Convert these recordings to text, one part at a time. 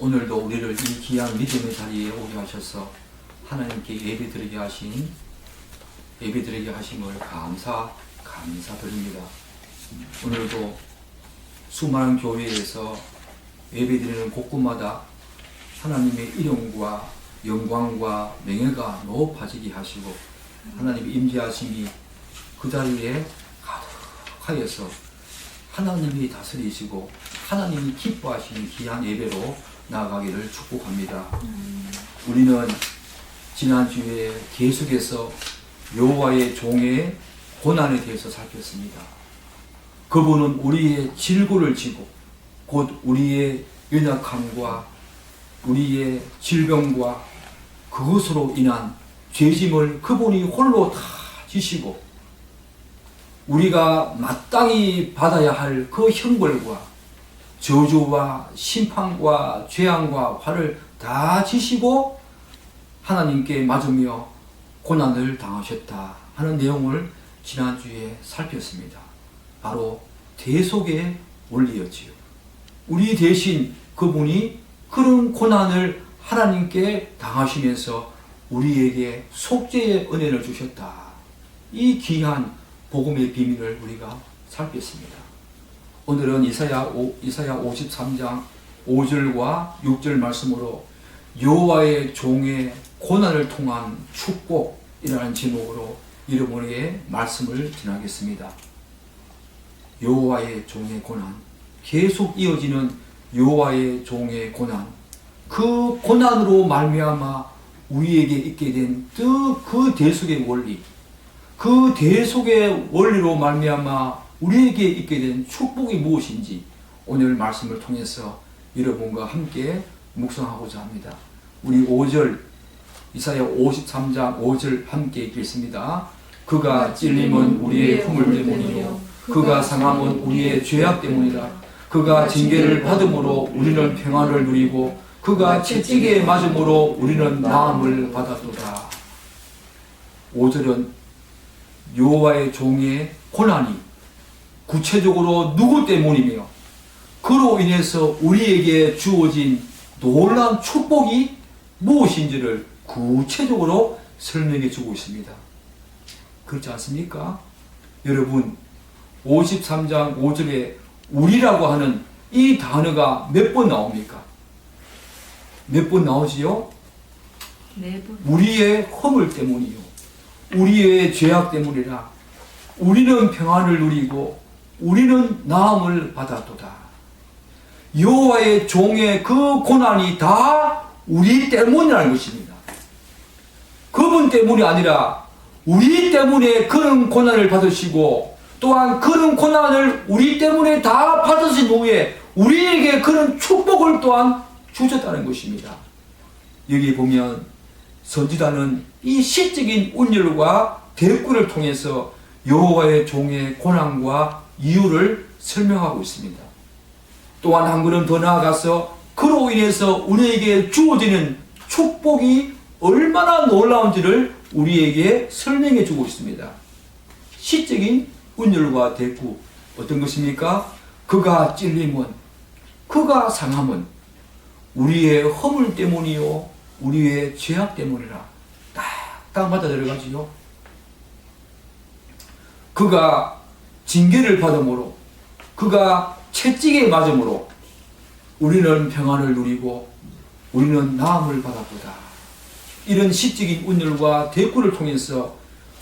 오늘도 우리를 이 귀한 믿음의 자리에 오게 하셔서 하나님께 예배드리게 하심을 감사드립니다. 오늘도 수많은 교회에서 예배드리는 곳곳마다 하나님의 이름과 영광과 명예가 높아지게 하시고 하나님의 임재하심이 그 자리에 가득하여서 하나님이 다스리시고 하나님이 기뻐하시는 귀한 예배로 나아가기를 축복합니다. 우리는 지난주에 계속해서 여호와의 종의 고난에 대해서 살폈습니다. 그분은 우리의 질고를 지고 곧 우리의 연약함과 우리의 질병과 그것으로 인한 죄짐을 그분이 홀로 다 지시고 우리가 마땅히 받아야 할 그 형벌과 저주와 심판과 재앙과 화를 다 지시고 하나님께 맞으며 고난을 당하셨다 하는 내용을 지난주에 살폈습니다. 바로 대속의 원리였지요. 우리 대신 그분이 그런 고난을 하나님께 당하시면서 우리에게 속죄의 은혜를 주셨다. 이 귀한 복음의 비밀을 우리가 살폈습니다. 오늘은 이사야 53장 5절과 6절 말씀으로 여호와의 종의 고난을 통한 축복이라는 제목으로 여러분에게 말씀을 전하겠습니다. 여호와의 종의 고난, 계속 이어지는 여호와의 종의 고난, 그 고난으로 말미암아 우리에게 있게 된 그 대속의 원리, 그 대속의 원리로 말미암아 우리에게 있게 된 축복이 무엇인지 오늘 말씀을 통해서 여러분과 함께 묵상하고자 합니다. 우리 5절 이사야 53장 5절 함께 읽겠습니다. 그가 찔림은 우리의 허물 때문이요 그가 상함은 우리의 죄악 때문이라. 그가 징계를 받음으로 우리는 평안을 누리고 그가 채찍에 맞음으로 우리는 나음을 받았도다. 5절은 여호와의 종의 고난이 구체적으로 누구 때문이며 그로 인해서 우리에게 주어진 놀라운 축복이 무엇인지를 구체적으로 설명해 주고 있습니다. 그렇지 않습니까? 여러분 53장 5절에 우리라고 하는 이 단어가 몇 번 나옵니까? 몇 번 나오지요? 4번. 우리의 허물 때문이요 우리의 죄악 때문이라. 우리는 평안을 누리고 우리는 나음을 받았도다. 여호와의 종의 그 고난이 다 우리 때문이라는 것입니다. 그분 때문이 아니라 우리 때문에 그런 고난을 받으시고 또한 그런 고난을 우리 때문에 다 받으신 후에 우리에게 그런 축복을 또한 주셨다는 것입니다. 여기 보면 선지자는 이 시적인 운율과 대꾸를 통해서 여호와의 종의 고난과 이유를 설명하고 있습니다. 또한 한 걸음 더 나아가서 그로 인해서 우리에게 주어지는 축복이 얼마나 놀라운지를 우리에게 설명해 주고 있습니다. 시적인 운율과 대꾸 어떤 것입니까? 그가 찔림은 그가 상함은 우리의 허물 때문이요 우리의 죄악 때문이라. 딱 맞아 들어가지요. 그가 징계를 받음으로 그가 채찍에 맞음으로 우리는 평안을 누리고 우리는 나음을 받았도다. 이런 시적인 운율과 대꾸를 통해서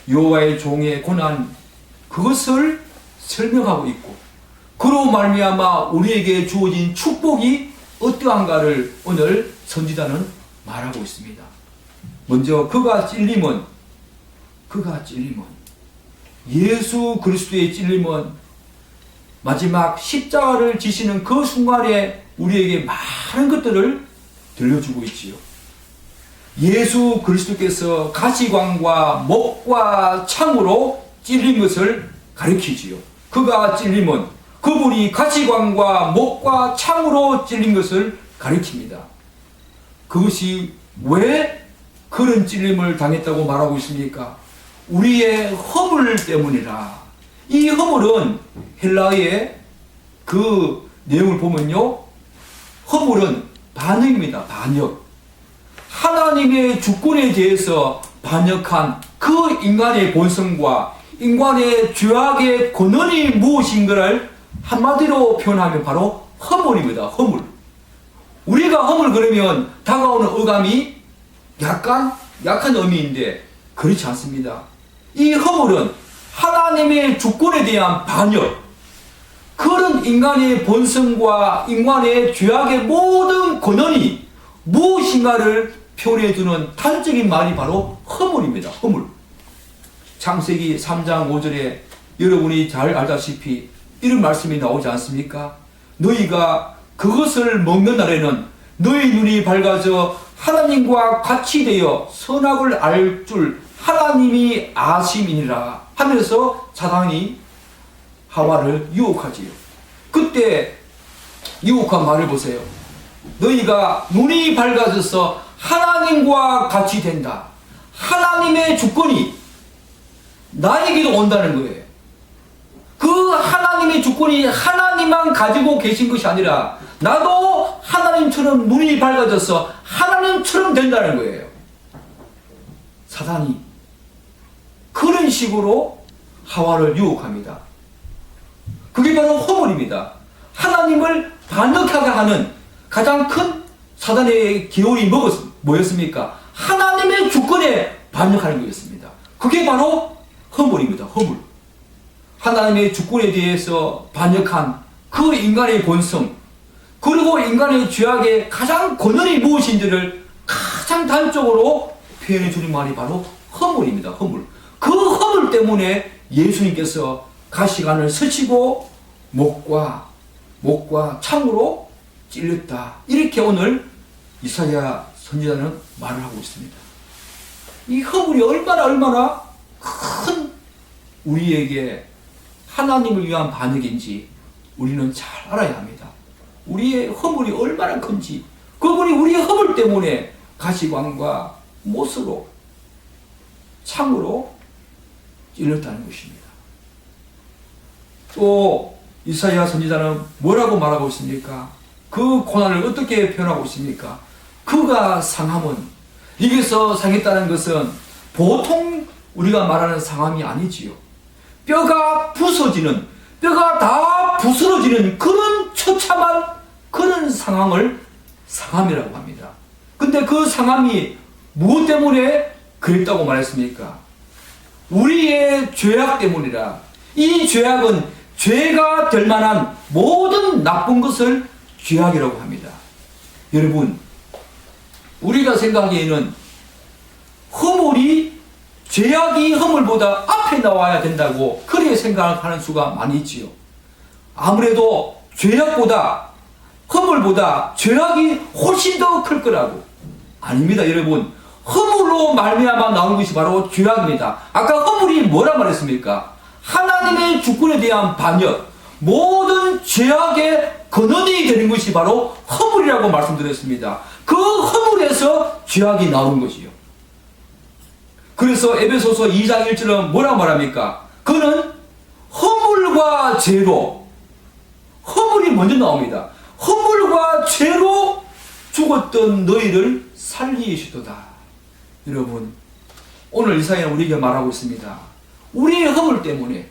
여호와의 종의 고난 그것을 설명하고 있고 그로 말미암아 우리에게 주어진 축복이 어떠한가를 오늘 선지자는 말하고 있습니다. 먼저 그가 찔림은 예수 그리스도의 찔림은 마지막 십자가를 지시는 그 순간에 우리에게 많은 것들을 들려주고 있지요. 예수 그리스도께서 가시관과 목과 창으로 찔린 것을 가리키지요. 그가 찔림은 그분이 가시관과 목과 창으로 찔린 것을 가리킵니다. 그것이 왜 그런 찔림을 당했다고 말하고 있습니까? 우리의 허물 때문이라. 이 허물은 헬라어의 그 내용을 보면요, 허물은 반역입니다. 반역. 하나님의 주권에 대해서 반역한 그 인간의 본성과 인간의 죄악의 근원이 무엇인가를 한마디로 표현하면 바로 허물입니다. 허물. 우리가 허물 그러면 다가오는 어감이 약간 약한 의미인데 그렇지 않습니다. 이 허물은 하나님의 주권에 대한 반역, 그런 인간의 본성과 인간의 죄악의 모든 근원이 무엇인가를 표현해주는 단적인 말이 바로 허물입니다. 허물. 창세기 3장 5절에 여러분이 잘 알다시피 이런 말씀이 나오지 않습니까? 너희가 그것을 먹는 날에는 너희 눈이 밝아져 하나님과 같이 되어 선악을 알 줄 하나님이 아심이니라 하면서 사단이 하와를 유혹하지요. 그때 유혹한 말을 보세요. 너희가 눈이 밝아져서 하나님과 같이 된다. 하나님의 주권이 나에게도 온다는 거예요. 그 하나님의 주권이 하나님만 가지고 계신 것이 아니라 나도 하나님처럼 눈이 밝아져서 하나님처럼 된다는 거예요. 사단이 그런 식으로 하와를 유혹합니다. 그게 바로 허물입니다. 하나님을 반역하게 하는 가장 큰 사단의 기울이 뭐였습니까? 하나님의 주권에 반역하는 거였습니다. 그게 바로 허물입니다. 허물. 하나님의 주권에 대해서 반역한 그 인간의 본성, 그리고 인간의 죄악의 가장 근원이 무엇인지를 가장 단적으로 표현해 주는 말이 바로 허물입니다. 허물. 그 허물 때문에 예수님께서 가시관을 스치고 목과 창으로 찔렸다. 이렇게 오늘 이사야 선지자는 말을 하고 있습니다. 이 허물이 얼마나 큰 우리에게 하나님을 위한 반역인지 우리는 잘 알아야 합니다. 우리의 허물이 얼마나 큰지, 그분이 우리의 허물 때문에 가시관과 못으로 창으로 찔렸다는 것입니다. 또 이사야 선지자는 뭐라고 말하고 있습니까? 그 고난을 어떻게 표현하고 있습니까? 그가 상함은, 여기서 상했다는 것은 보통 우리가 말하는 상함이 아니지요. 뼈가 부서지는, 뼈가 다 부스러지는 그런 처참한 그런 상황을 상함이라고 합니다. 근데 그 상함이 무엇 때문에 그랬다고 말했습니까? 우리의 죄악 때문이라. 이 죄악은 죄가 될 만한 모든 나쁜 것을 죄악이라고 합니다. 여러분, 우리가 생각하기에는 허물이, 죄악이 허물보다 앞에 나와야 된다고 그렇게 생각하는 수가 많이 있지요. 아무래도 죄악보다, 허물보다 죄악이 훨씬 더 클 거라고. 아닙니다, 여러분. 허물로 말미암아 나오는 것이 바로 죄악입니다. 아까 허물이 뭐라 말했습니까? 하나님의 주권에 대한 반역, 모든 죄악의 근원이 되는 것이 바로 허물이라고 말씀드렸습니다. 그 허물에서 죄악이 나오는 것이요. 그래서 에베소서 2장 1절은 뭐라 말합니까? 그는 허물과 죄로, 허물이 먼저 나옵니다. 허물과 죄로 죽었던 너희를 살리시도다. 여러분, 오늘 이사야는 우리에게 말하고 있습니다. 우리의 허물 때문에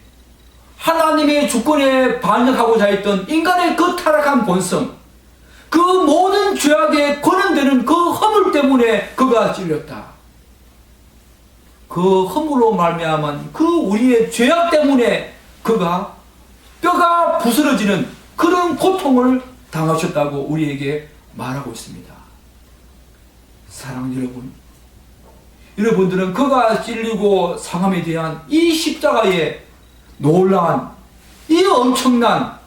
하나님의 주권에 반역하고자 했던 인간의 그 타락한 본성, 그 모든 죄악에 근원되는 그 허물 때문에 그가 찔렸다. 그 허물로 말미암은 그 우리의 죄악 때문에 그가 뼈가 부스러지는 그런 고통을 당하셨다고 우리에게 말하고 있습니다. 사랑하는 여러분, 여러분들은 그가 찔리고 상함에 대한 이 십자가의 놀라운, 이 엄청난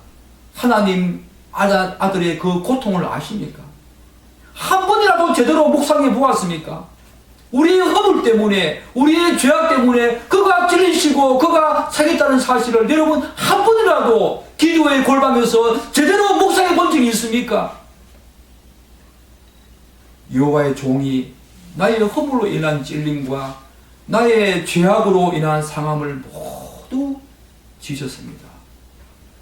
하나님 아들의 그 고통을 아십니까? 한 번이라도 제대로 묵상해 보았습니까? 우리의 허물 때문에, 우리의 죄악 때문에 그가 찔리시고 그가 상했다는 사실을 여러분 한 번이라도 기도에 골방에서 제대로 묵상해 본 적이 있습니까? 여호와의 종이 나의 허물로 인한 찔림과 나의 죄악으로 인한 상함을 모두 지셨습니다.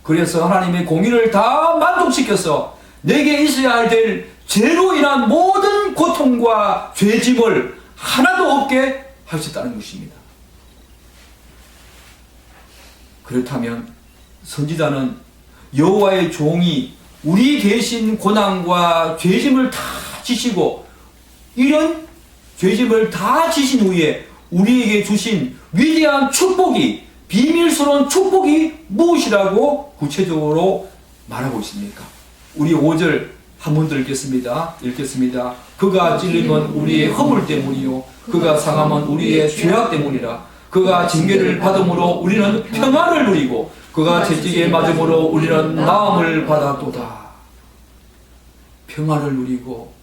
그래서 하나님의 공의를 다 만족시켜서 내게 있어야 될 죄로 인한 모든 고통과 죄짐을 하나도 없게 하셨다는 것입니다. 그렇다면 선지자는 여호와의 종이 우리 대신 고난과 죄짐을 다 지시고 이런 죄짐을 다 지신 후에 우리에게 주신 위대한 축복이, 비밀스러운 축복이 무엇이라고 구체적으로 말하고 있습니까? 우리 5절 한 번 더 읽겠습니다. 그가 찔림은 우리의 허물 때문이요 그가 상함은 우리의 죄악 때문이라. 그가 징계를 받음으로 우리는 평안을 누리고 그가 채찍에 맞음으로 우리는 나음을 받았도다. 평안을 누리고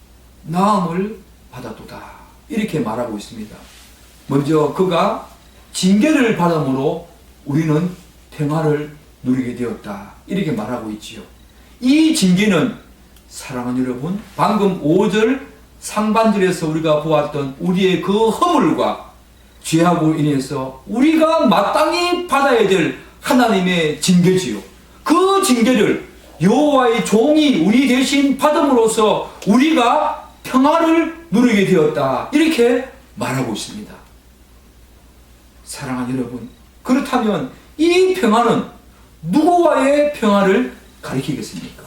나음을 받았도다. 이렇게 말하고 있습니다. 먼저 그가 징계를 받음으로 우리는 평안을 누리게 되었다. 이렇게 말하고 있지요. 이 징계는 사랑하는 여러분, 방금 5절 상반절에서 우리가 보았던 우리의 그 허물과 죄하고 인해서 우리가 마땅히 받아야 될 하나님의 징계지요. 그 징계를 여호와의 종이 우리 대신 받음으로써 우리가 평안을 누리게 되었다. 이렇게 말하고 있습니다. 사랑하는 여러분, 그렇다면 이 평안은 누구와의 평안을 가리키겠습니까?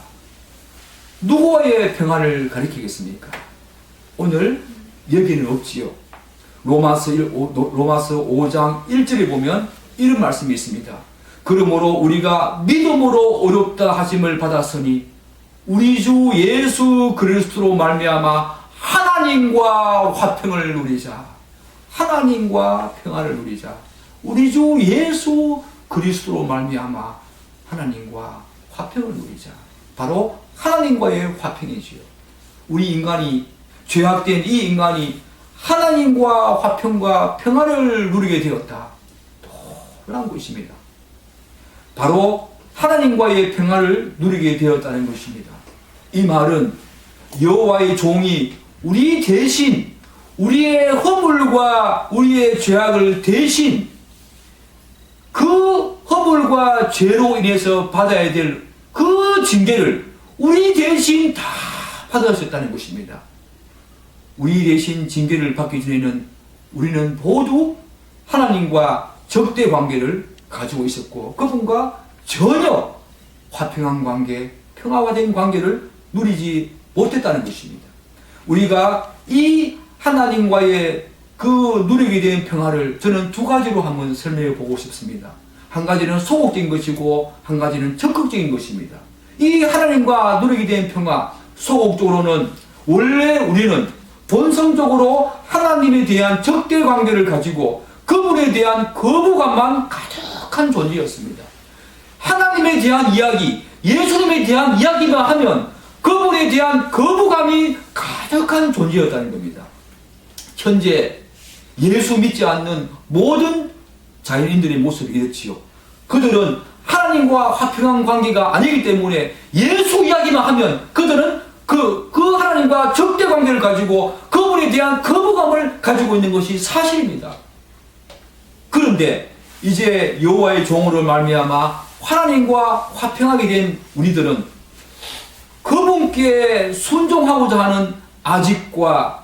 누구와의 평안을 가리키겠습니까? 오늘 여기는 없지요. 로마서 5장 1절에 보면 이런 말씀이 있습니다. 그러므로 우리가 믿음으로 의롭다 하심을 받았으니 우리 주 예수 그리스도로 말미암아 하나님과 화평을 누리자. 하나님과 평안을 누리자. 우리 주 예수 그리스도로 말미암아 하나님과 화평을 누리자. 바로 하나님과의 화평이지요. 우리 인간이, 죄악된 이 인간이 하나님과 화평과 평안을 누리게 되었다. 놀라운 것입니다. 바로 하나님과의 평안을 누리게 되었다는 것입니다. 이 말은 여호와의 종이 우리 대신, 우리의 허물과 우리의 죄악을 대신 그 허물과 죄로 인해서 받아야 될 그 징계를 우리 대신 다 받으셨다는 것입니다. 우리 대신 징계를 받기 전에는 우리는 모두 하나님과 적대 관계를 가지고 있었고 그분과 전혀 화평한 관계, 평화화된 관계를 누리지 못했다는 것입니다. 우리가 이 하나님과의 그 누리게 된 평화를 저는 두 가지로 한번 설명해 보고 싶습니다. 한 가지는 소극적인 것이고 한 가지는 적극적인 것입니다. 이 하나님과 누리게 된 평화, 소극적으로는 원래 우리는 본성적으로 하나님에 대한 적대 관계를 가지고 그분에 대한 거부감만 가득한 존재였습니다. 하나님에 대한 이야기, 예수님에 대한 이야기만 하면 그분에 대한 거부감이 가득한 존재였다는 겁니다. 현재 예수 믿지 않는 모든 자연인들의 모습이 이렇지요. 그들은 하나님과 화평한 관계가 아니기 때문에 예수 이야기만 하면 그들은 그 하나님과 적대 관계를 가지고 그분에 대한 거부감을 가지고 있는 것이 사실입니다. 그런데 이제 여호와의 종으로 말미암아 하나님과 화평하게 된 우리들은 그분께 순종하고자 하는 아직과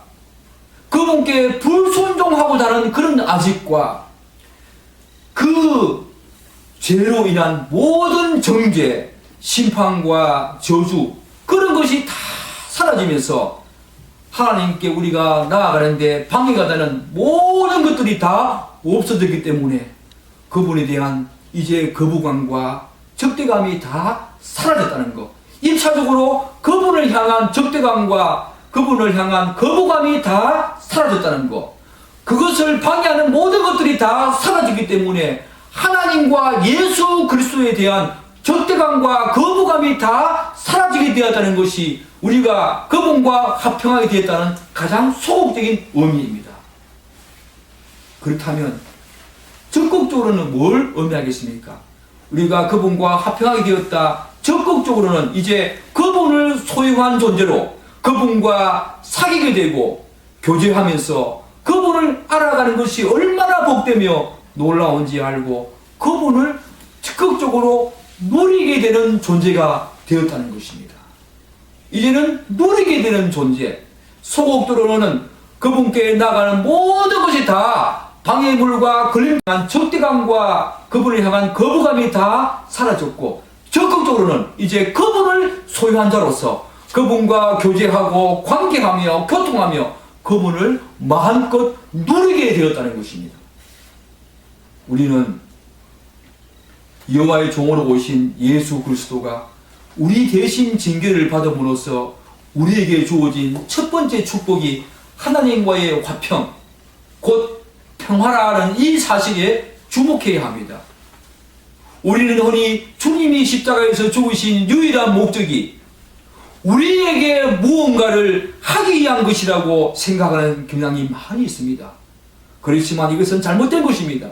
그분께 불순종하고자 하는 그런 아직과 그 죄로 인한 모든 정죄, 심판과 저주 그런 것이 다 사라지면서 하나님께 우리가 나아가는데 방해가 되는 모든 것들이 다 없어졌기 때문에 그분에 대한 이제 거부감과 적대감이 다 사라졌다는 것. 1차적으로 그분을 향한 적대감과 그분을 향한 거부감이 다 사라졌다는 것. 그것을 방해하는 모든 것들이 다 사라졌기 때문에 하나님과 예수 그리스도에 대한 적대감과 거부감이 다 사라지게 되었다는 것이 우리가 그분과 화평하게 되었다는 가장 소극적인 의미입니다. 그렇다면 적극적으로는 뭘 의미하겠습니까? 우리가 그분과 화평하게 되었다. 적극적으로는 이제 그분을 소유한 존재로 그분과 사귀게 되고 교제하면서 그분을 알아가는 것이 얼마나 복되며 놀라운지 알고 그분을 적극적으로 누리게 되는 존재가 되었다는 것입니다. 이제는 누리게 되는 존재. 소곡도로는 그분께 나가는 모든 것이 다 방해물과 걸림한 적대감과 그분을 향한 거부감이 다 사라졌고, 적극적으로는 이제 그분을 소유한 자로서 그분과 교제하고 관계하며 교통하며 그분을 마음껏 누리게 되었다는 것입니다. 우리는 여호와의 종으로 오신 예수 그리스도가 우리 대신 징계를 받음으로써 우리에게 주어진 첫 번째 축복이 하나님과의 화평, 곧 평화라는 이 사실에 주목해야 합니다. 우리는 흔히 주님이 십자가에서 죽으신 유일한 목적이 우리에게 무언가를 하기 위한 것이라고 생각하는 경향이 많이 있습니다. 그렇지만 이것은 잘못된 것입니다.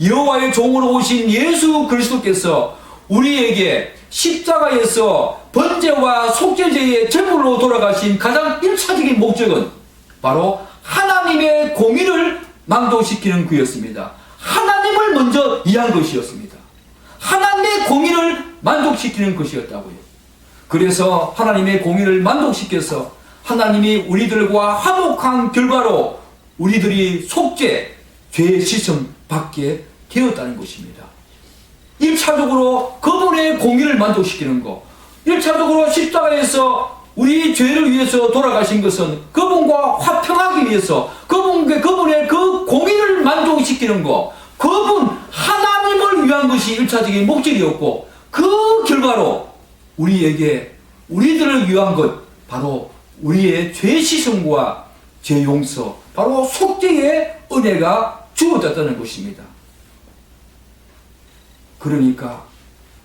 여호와의 종으로 오신 예수 그리스도께서 우리에게 십자가에서 번제와 속죄제의 제물로 돌아가신 가장 1차적인 목적은 바로 하나님의 공의를 만족시키는 그였습니다. 하나님을 먼저 위한 것이었습니다. 하나님의 공의를 만족시키는 것이었다고요. 그래서 하나님의 공의를 만족시켜서 하나님이 우리들과 화목한 결과로 우리들이 속죄, 죄의 씻음 받게 되었다는 것입니다. 1차적으로 그분의 공의를 만족시키는 것, 1차적으로 십자가에서 우리 죄를 위해서 돌아가신 것은 그분과 화평하기 위해서 그분의 그 공의를 만족시키는 것, 그분 하나님을 위한 것이 1차적인 목적이었고, 그 결과로 우리들을 위한 것, 바로 우리의 죄 씻음과 죄 용서, 바로 속죄의 은혜가 주어졌다는 것입니다. 그러니까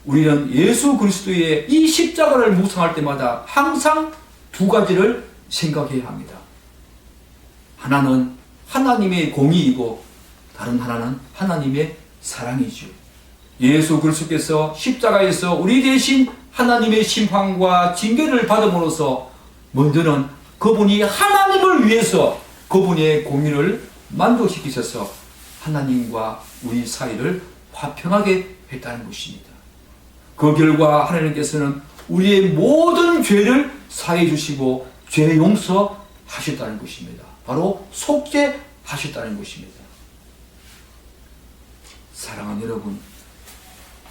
우리는 예수 그리스도의 이 십자가를 묵상할 때마다 항상 두 가지를 생각해야 합니다. 하나는 하나님의 공의이고 다른 하나는 하나님의 사랑이죠. 예수 그리스도께서 십자가에서 우리 대신 하나님의 심판과 징계를 받음으로써 먼저는 그분이 하나님을 위해서 그분의 공의를 만족시키셔서 하나님과 우리 사이를 화평하게 했다는 것입니다. 그 결과 하나님께서는 우리의 모든 죄를 사해 주시고 죄 용서하셨다는 것입니다. 바로 속죄하셨다는 것입니다. 사랑하는 여러분,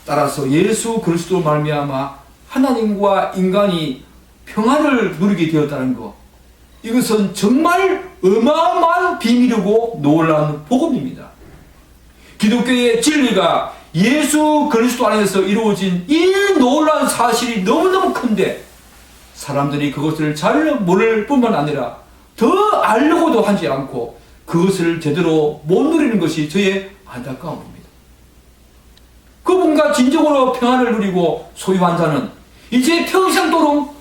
따라서 예수 그리스도 말미암아 하나님과 인간이 평안을 누리게 되었다는 것, 이것은 정말 어마어마한 비밀이고 놀라운 복음입니다. 기독교의 진리가 예수 그리스도 안에서 이루어진 이 놀라운 사실이 너무너무 큰데 사람들이 그것을 잘 모를 뿐만 아니라 더 알려고도 하지 않고 그것을 제대로 못 누리는 것이 저의 안타까움입니다. 그분과 진정으로 평안을 누리고 소유한 자는 이제 평생도록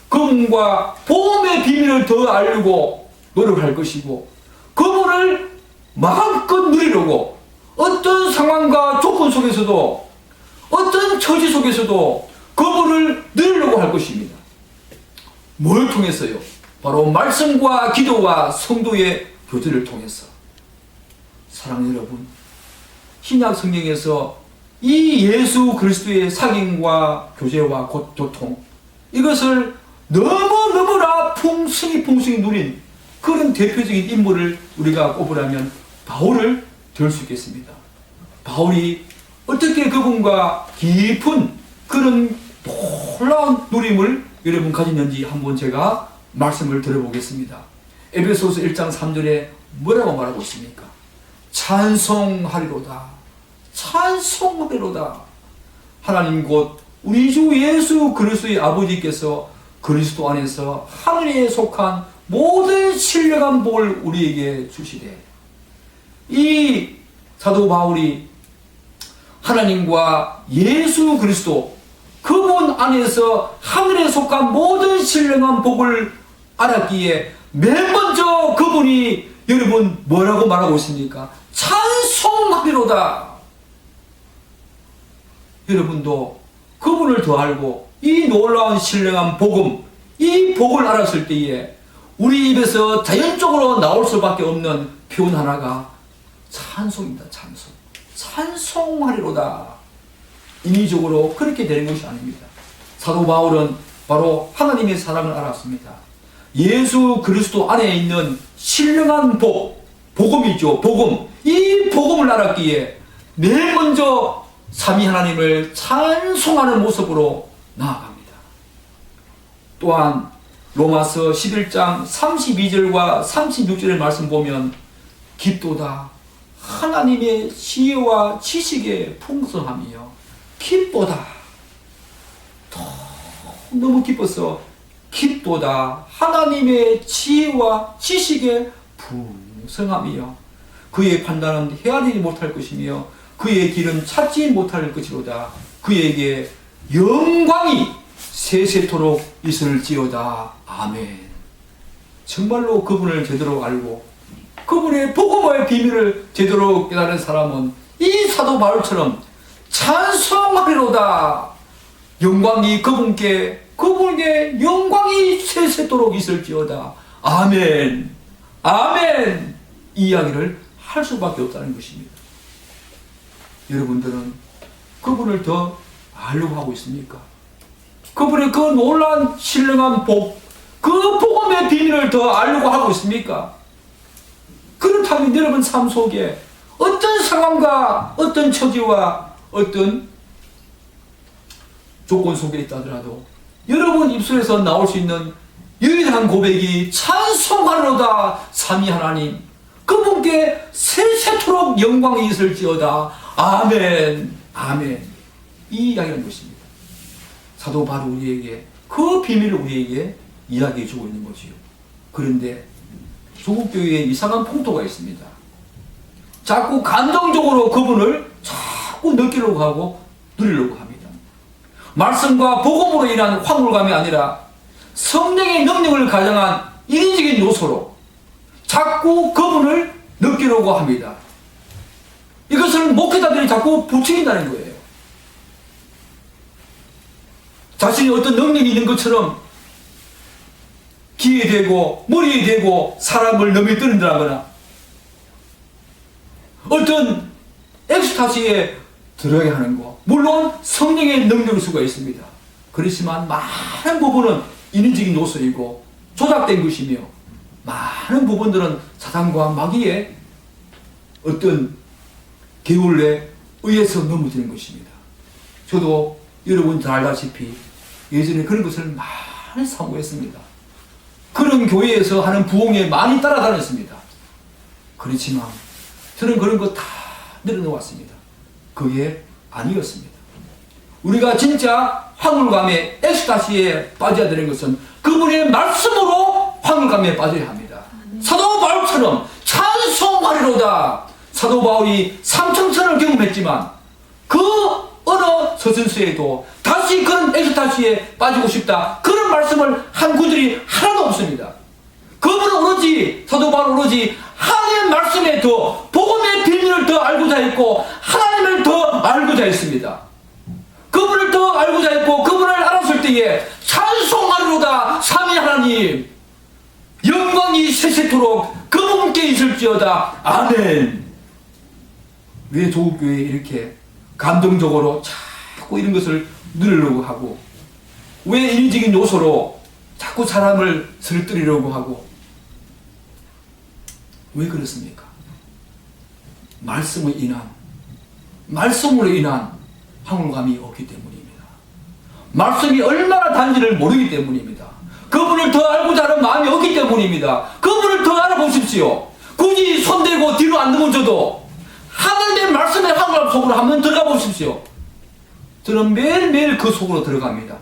그분과 복음의 비밀을 더 알려고 노력할 것이고, 그분을 마음껏 누리려고 어떤 상황과 조건 속에서도, 어떤 처지 속에서도 그분을 누리려고 할 것입니다. 뭘 통해서요? 바로 말씀과 기도와 성도의 교제를 통해서. 사랑하는 여러분, 신약 성경에서 이 예수 그리스도의 사귐과 교제와 교통, 이것을 너무너무나 풍성히 누린 그런 대표적인 인물을 우리가 꼽으라면 바울을 들 수 있겠습니다. 바울이 어떻게 그분과 깊은 그런 놀라운 누림을 여러분 가졌는지 한번 제가 말씀을 드려보겠습니다. 에베소서 1장 3절에 뭐라고 말하고 있습니까? 찬송하리로다. 찬송하리로다. 하나님 곧 우리 주 예수 그리스도의 아버지께서 그리스도 안에서 하늘에 속한 모든 신령한 복을 우리에게 주시되, 이 사도 바울이 하나님과 예수 그리스도 그분 안에서 하늘에 속한 모든 신령한 복을 알았기에 맨 먼저 그분이 여러분 뭐라고 말하고 있습니까? 찬송하리로다. 여러분도 그분을 더 알고 이 놀라운 신령한 복음, 이 복을 알았을 때에 우리 입에서 자연적으로 나올 수밖에 없는 표현 하나가 찬송입니다. 찬송. 찬송하리로다. 인위적으로 그렇게 되는 것이 아닙니다. 사도 바울은 바로 하나님의 사랑을 알았습니다. 예수 그리스도 안에 있는 신령한 복음이죠. 복음. 이 복음을 알았기에 맨 먼저 삼위 하나님을 찬송하는 모습으로 나아갑니다. 또한 로마서 11장 32절과 36절의 말씀 보면 깊도다 하나님의 지혜와 지식의 풍성함이요 깊보다 너무 깊어서 깊도다 하나님의 지혜와 지식의 풍성함이요 그의 판단은 헤아리지 못할 것이며 그의 길은 찾지 못할 것이로다 그에게 영광이 세세토록 있을지어다. 아멘. 정말로 그분을 제대로 알고 그분의 복음의 비밀을 제대로 깨달은 사람은 이 사도 바울처럼 찬송하리로다. 영광이 그분께 영광이 세세토록 있을지어다. 아멘. 아멘. 이 이야기를 할 수밖에 없다는 것입니다. 여러분들은 그분을 더 알려고 하고 있습니까? 그분의 그 놀라운 신령한 복, 그 복음의 비밀을 더 알려고 하고 있습니까? 그렇다면 여러분 삶 속에 어떤 상황과 어떤 처지와 어떤 조건 속에 있다 하더라도 여러분 입술에서 나올 수 있는 유일한 고백이 찬송하리로다 삼위 하나님 그분께 세세토록 영광이 있을지어다. 아멘. 아멘. 이 이야기라는 것입니다. 사도 바로 우리에게 그 비밀을 우리에게 이야기해 주고 있는 거지요. 그런데 조국교회에 이상한 풍토가 있습니다. 자꾸 감정적으로 그분을 자꾸 느끼려고 하고 누리려고 합니다. 말씀과 복음으로 인한 황홀감이 아니라 성령의 능력을 가정한 인위적인 요소로 자꾸 그분을 느끼려고 합니다. 이것을 목회자들이 자꾸 부추긴다는 거예요. 자신이 어떤 능력이 있는 것처럼 귀에 대고 머리에 대고 사람을 넘어뜨린다거나 어떤 엑스타시에 들어야 하는 거 물론 성령의 능력일 수가 있습니다. 그렇지만 많은 부분은 인위적인 요소이고 조작된 것이며 많은 부분들은 사단과 마귀의 어떤 계율에 의해서 넘어지는 것입니다. 저도 여러분 잘 알다시피 예전에 그런 것을 많이 사모했습니다. 그런 교회에서 하는 부흥에 많이 따라다녔습니다. 그렇지만 저는 그런 거 다 내려놓았습니다. 그게 아니었습니다. 우리가 진짜 황홀감에 엑스타시에 빠져야 되는 것은 그분의 말씀으로 황홀감에 빠져야 합니다. 사도 바울처럼 찬송하리로다. 사도 바울이 삼청천을 경험했지만 그 어느 서신서에도 다시 그런 엑스타시에 빠지고 싶다 그런 말씀을 한 구절이 하나도 없습니다. 그분은 오로지 사도 바울 오로지 하나님의 말씀에 더 복음의 비밀을 더 알고자 했고 하나님을 더 알고자 했습니다. 그분을 더 알고자 했고 그분을 알았을 때에 찬송하리로다 삼위 하나님 영광이 세세토록 그분께 있을지어다. 아멘. 왜 조국교회에 이렇게 감정적으로 자꾸 이런 것을 누리려고 하고 왜 인위적인 요소로 자꾸 사람을 쓰러뜨리려고 하고 왜 그렇습니까? 말씀으로 인한 황홀감이 없기 때문입니다. 말씀이 얼마나 단지를 모르기 때문입니다. 그분을 더 알고자 하는 마음이 없기 때문입니다. 그분을 더 알아보십시오. 굳이 손대고 뒤로 안 넘어져도 하나님의 말씀의 황홀함 속으로 한번 들어가 보십시오. 저는 매일매일 그 속으로 들어갑니다.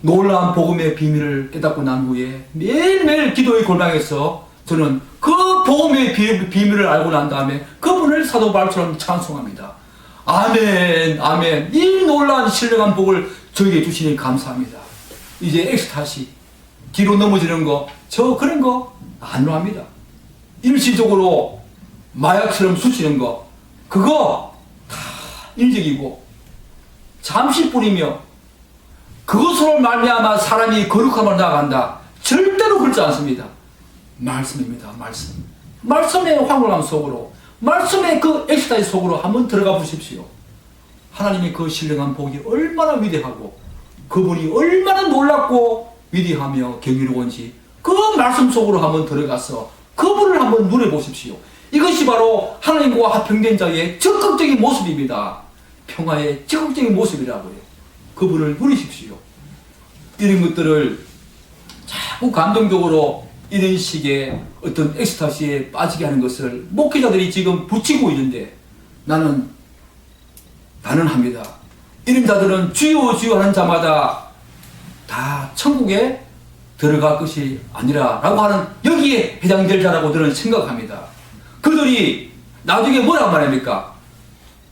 놀라운 복음의 비밀을 깨닫고 난 후에 매일매일 기도의 골방에서 저는 그 복음의 비밀을 알고 난 다음에 그분을 사도 바울처럼 찬송합니다. 아멘, 아멘. 이 놀라운 신령한 복을 저에게 주시니 감사합니다. 이제 엑스타시, 뒤로 넘어지는 거, 저 그런 거 안 합니다. 일시적으로 마약처럼 쑤시는 거, 그거 다 일적이고 잠시뿐이며 그것으로 말미암아 사람이 거룩함을 나아간다. 절대로 그렇지 않습니다. 말씀입니다. 말씀. 말씀의 황홀함 속으로, 말씀의 그 엑스타시 속으로 한번 들어가 보십시오. 하나님의 그 신령한 복이 얼마나 위대하고 그분이 얼마나 놀랍고 위대하며 경이로운지 그 말씀 속으로 한번 들어가서 그분을 한번 눈에 보십시오. 이것이 바로 하나님과 화평된 자의 적극적인 모습입니다. 평화의 적극적인 모습이라고요. 그분을 누리십시오. 이런 것들을 자꾸 감동적으로 이런 식의 어떤 엑스타시에 빠지게 하는 것을 목회자들이 지금 붙이고 있는데 나는 단언합니다. 이런 자들은 주여 주여 하는 자마다 다 천국에 들어갈 것이 아니라 라고 하는 여기에 해당될 자라고 저는 생각합니다. 그들이 나중에 뭐란 말입니까?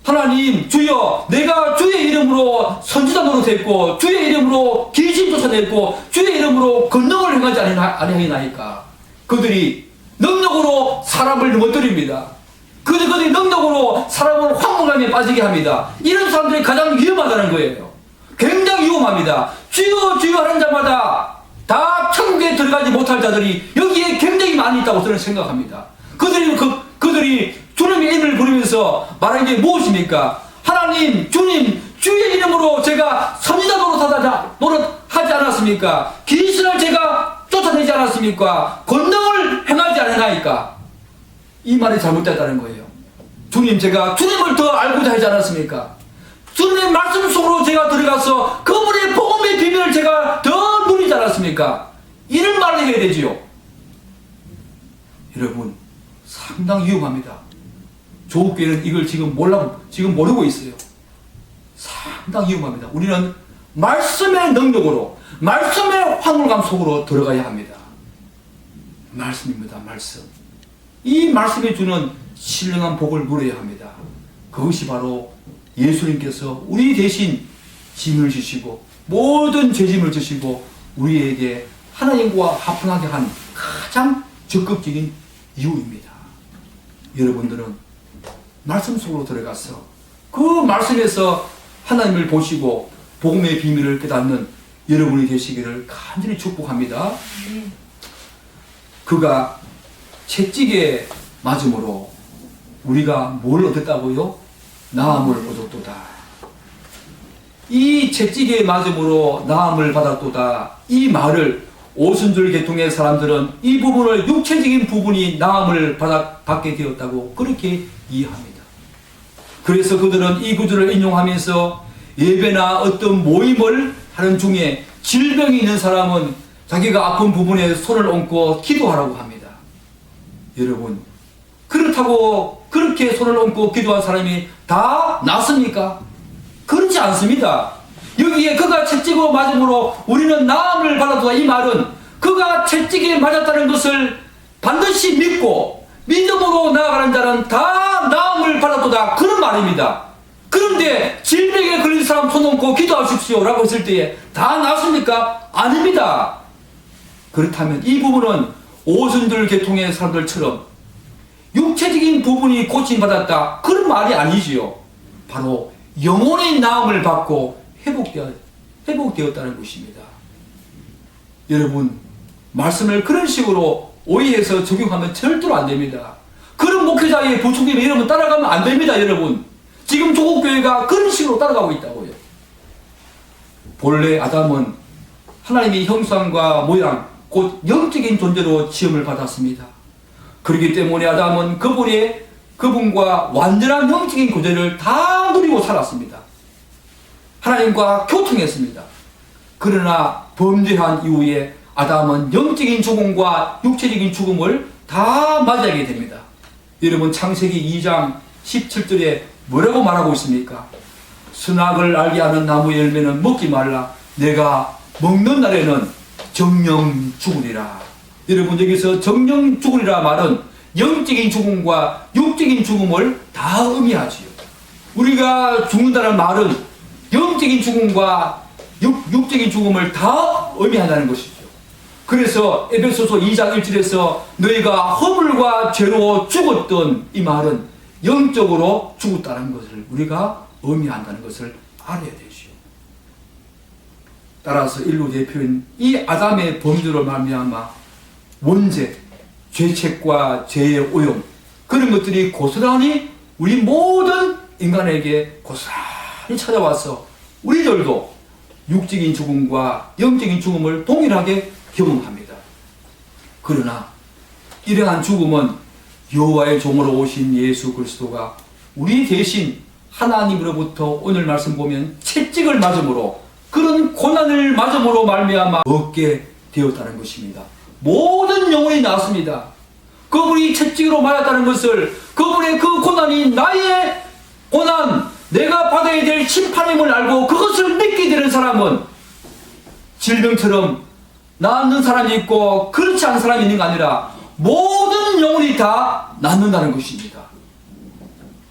하나님 주여 내가 주의 이름으로 선지자 노릇했고 주의 이름으로 귀신 쫓아냈고 주의 이름으로 권능을 행하지 아니하나이까. 그들이 능력으로 사람을 넘어뜨립니다. 그들이 능력으로 사람을 황홀함에 빠지게 합니다. 이런 사람들이 가장 위험하다는 거예요. 굉장히 위험합니다. 주여 주여 하는 자마다 다 천국에 들어가지 못할 자들이 여기에 굉장히 많이 있다고 저는 생각합니다. 그들이 주님의 이름을 부르면서 말하는 게 무엇입니까? 하나님, 주님, 주의 이름으로 제가 선지자 노릇하지 않았습니까? 귀신을 제가 쫓아내지 않았습니까? 권능을 행하지 않았나이까? 이 말이 잘못됐다는 거예요. 주님, 제가 주님을 더 알고자 하지 않았습니까? 주님의 말씀 속으로 제가 들어가서 그분의 복음의 비밀을 제가 더 누리지 않았습니까? 이런 말을 해야 되지요. 여러분, 상당히 위험합니다. 조국교회는 이걸 지금 모르고 있어요. 상당히 위험합니다. 우리는 말씀의 능력으로, 말씀의 황홀감 속으로 들어가야 합니다. 말씀입니다, 말씀. 이 말씀이 주는 신령한 복을 누려야 합니다. 그것이 바로 예수님께서 우리 대신 짐을 지시고 모든 죄짐을 지시고 우리에게 하나님과 화평하게 한 가장 적극적인 이유입니다. 여러분들은 말씀 속으로 들어가서 그 말씀에서 하나님을 보시고 복음의 비밀을 깨닫는 여러분이 되시기를 간절히 축복합니다. 그가 채찍에 맞음으로 우리가 뭘 얻었다고요? 나음을 얻었도다. 이 채찍에 맞음으로 나음을 받았도다. 이 말을 오순절 계통의 사람들은 이 부분을 육체적인 부분이 나음을 받게 되었다고 그렇게 이해합니다. 그래서 그들은 이 구절을 인용하면서 예배나 어떤 모임을 하는 중에 질병이 있는 사람은 자기가 아픈 부분에 손을 얹고 기도하라고 합니다. 여러분, 그렇다고 그렇게 손을 얹고 기도한 사람이 다 낫습니까? 그렇지 않습니다. 여기에 그가 채찍으로 맞음으로 우리는 나음을 받았다. 이 말은 그가 채찍에 맞았다는 것을 반드시 믿고 믿음으로 나아가는 자는 다 나음을 받았다. 그런 말입니다. 그런데 질병에 걸린 사람 손 얹고 기도하십시오 라고 했을 때에 다 낫습니까? 아닙니다. 그렇다면 이 부분은 오순절 계통의 사람들처럼 육체적인 부분이 고침받았다. 그런 말이 아니지요. 바로 영혼의 나음을 받고 회복되었다는 것입니다. 여러분, 말씀을 그런 식으로 오해해서 적용하면 절대로 안 됩니다. 그런 목회자의 부축임에 여러분 따라가면 안 됩니다. 여러분, 지금 조국교회가 그런 식으로 따라가고 있다고요. 본래 아담은 하나님의 형상과 모양, 곧 영적인 존재로 지음을 받았습니다. 그렇기 때문에 아담은 그분과 완전한 영적인 교제를 다 누리고 살았습니다. 하나님과 교통했습니다. 그러나 범죄한 이후에 아담은 영적인 죽음과 육체적인 죽음을 다 맞이하게 됩니다. 여러분, 창세기 2장 17절에 뭐라고 말하고 있습니까? 선악을 알게 하는 나무 열매는 먹지 말라. 내가 먹는 날에는 정령 죽으리라. 여러분, 여기서 정령 죽으리라 말은 영적인 죽음과 육적인 죽음을 다 의미하지요. 우리가 죽는다는 말은 영적인 죽음과 육적인 죽음을 다 의미한다는 것이죠. 그래서 에베소서 2장 1절에서 너희가 허물과 죄로 죽었던 이 말은 영적으로 죽었다는 것을 우리가 의미한다는 것을 알아야 되죠. 따라서 인류 대표인 이 아담의 범죄로 말미암아 원죄, 죄책과 죄의 오염, 그런 것들이 고스란히 우리 모든 인간에게 고스란히 찾아와서 우리들도 육적인 죽음과 영적인 죽음을 동일하게 경험합니다. 그러나 이러한 죽음은 여호와의 종으로 오신 예수 그리스도가 우리 대신 하나님으로부터 오늘 말씀 보면 채찍을 맞음으로 그런 고난을 맞음으로 말미암아 얻게 되었다는 것입니다. 모든 영혼이 나왔습니다. 그분이 채찍으로 맞았다는 것을, 그분의 그 고난이 나의 고난, 내가 받아야 될 심판임을 알고 그것을 믿게 되는 사람은 질병처럼 낫는 사람이 있고 그렇지 않은 사람이 있는 게 아니라 모든 영혼이 다 낫는다는 것입니다.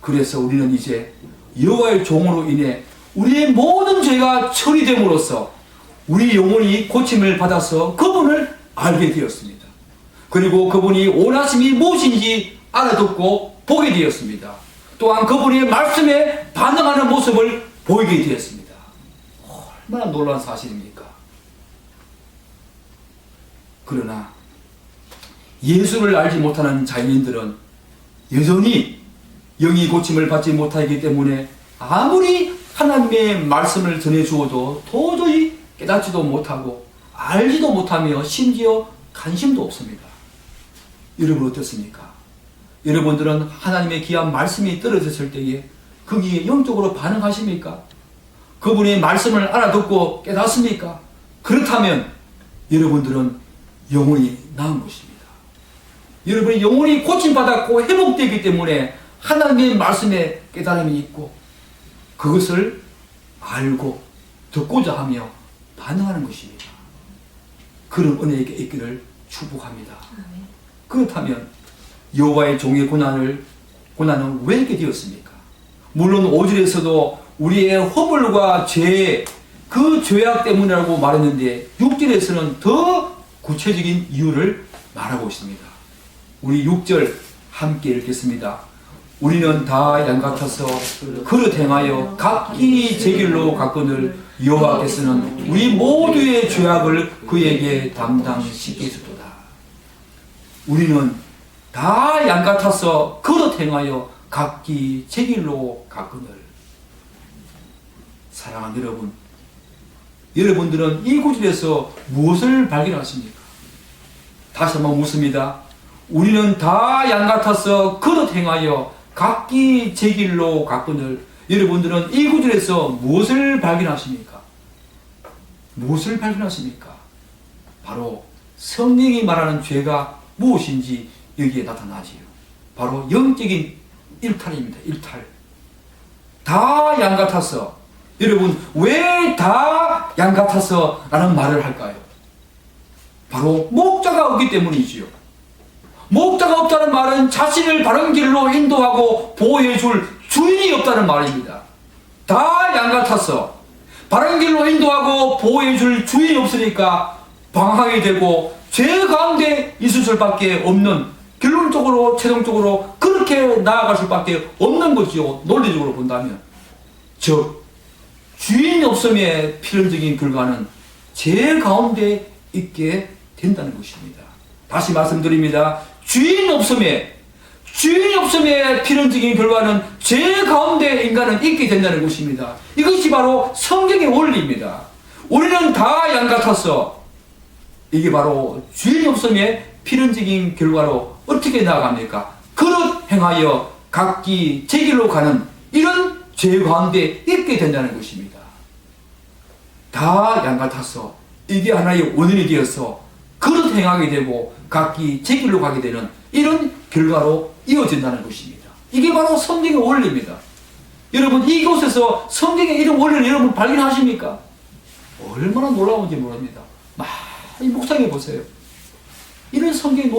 그래서 우리는 이제 여호와의 종으로 인해 우리의 모든 죄가 처리됨으로써 우리 영혼이 고침을 받아서 그분을 알게 되었습니다. 그리고 그분이 원하심이 무엇인지 알아듣고 보게 되었습니다. 또한 그분의 말씀에 반응하는 모습을 보이게 되었습니다. 얼마나 놀라운 사실입니까? 그러나 예수를 알지 못하는 자연인들은 여전히 영이 고침을 받지 못하기 때문에 아무리 하나님의 말씀을 전해주어도 도저히 깨닫지도 못하고 알지도 못하며 심지어 관심도 없습니다. 여러분 어떻습니까? 여러분들은 하나님의 귀한 말씀이 떨어졌을 때에 거기에 영적으로 반응하십니까? 그분의 말씀을 알아듣고 깨닫습니까? 그렇다면 여러분들은 영혼이 나은 것입니다. 여러분이 영혼이 고침받았고 회복되기 때문에 하나님의 말씀에 깨달음이 있고 그것을 알고 듣고자 하며 반응하는 것입니다. 그런 은혜가 있기를 축복합니다. 그렇다면 여호와의 종의 고난은 왜 이렇게 되었습니까? 물론 5절에서도 우리의 허물과 죄, 그 죄악 때문이라고 말했는데 6절에서는 더 구체적인 이유를 말하고 있습니다. 우리 6절 함께 읽겠습니다. 우리는 다 양같아서 그릇 행하여 각기 제 길로 갔거늘 여호와께서는 우리 모두의 죄악을 그에게 담당시키시도다. 우리는 다 양같아서 그릇 행하여 각기 제 길로 갔거늘. 사랑하는 여러분, 여러분들은 이 구절에서 무엇을 발견하십니까? 다시 한번 묻습니다. 우리는 다 양같아서 그릇 행하여 각기 제 길로 갔거늘. 여러분들은 이 구절에서 무엇을 발견하십니까? 무엇을 발견하십니까? 바로 성령이 말하는 죄가 무엇인지 여기에 나타나지요. 바로 영적인 일탈입니다. 일탈. 다 양같아서. 여러분 왜 다 양같아서 라는 말을 할까요? 바로 목자가 없기 때문이지요. 목자가 없다는 말은 자신을 바른 길로 인도하고 보호해줄 주인이 없다는 말입니다. 다 양같아서 바른 길로 인도하고 보호해줄 주인이 없으니까 방황하게 되고 죄 가운데 있을 수밖에 없는, 결론적으로 최종적으로 그렇게 나아갈 수밖에 없는 거죠. 논리적으로 본다면. 즉 주인이 없음의 필연적인 결과는 죄 가운데 있게 된다는 것입니다. 다시 말씀드립니다. 주인이 없음의 필연적인 결과는 죄 가운데 인간은 있게 된다는 것입니다. 이것이 바로 성경의 원리입니다. 우리는 다 양같아서, 이게 바로 주인이 없음의 필연적인 결과로 어떻게 나아갑니까? 그릇 행하여 각기 제 길로 가는 이런 죄 가운데 있게 된다는 것입니다. 다 양같아서 이게 하나의 원인이 되어서 그릇 행하게 되고 각기 제 길로 가게 되는 이런 결과로 이어진다는 것입니다. 이게 바로 성경의 원리입니다. 여러분 이곳에서 성경의 이런 원리를 여러분 발견하십니까? 얼마나 놀라운지 모릅니다. 많이 묵상해 보세요. 이런 성경의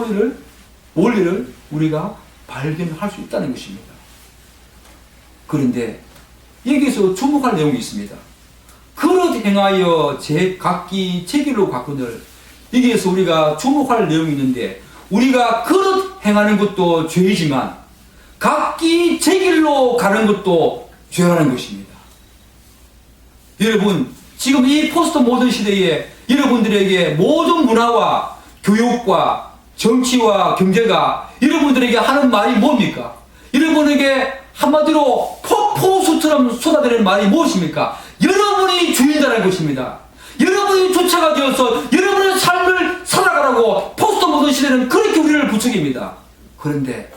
원리를 우리가 발견할 수 있다는 것입니다. 그런데 여기서 주목할 내용이 있습니다. 그릇 행하여 각기 제 길로 갔거늘. 여기에서 우리가 주목할 내용이 있는데, 우리가 그릇 행하는 것도 죄이지만 각기 제 길로 가는 것도 죄라는 것입니다. 여러분 지금 이 포스트 모던 시대에 여러분들에게 모든 문화와 교육과 정치와 경제가 여러분들에게 하는 말이 뭡니까? 여러분에게 한마디로 폭포수처럼 쏟아내는 말이 무엇입니까? 여러분이 주인이라는 것입니다. 여러분이 주체가 되어서 여러분의 삶을 살아가라고 포스트 모던 시대는 그렇게 우리를 부추깁니다. 그런데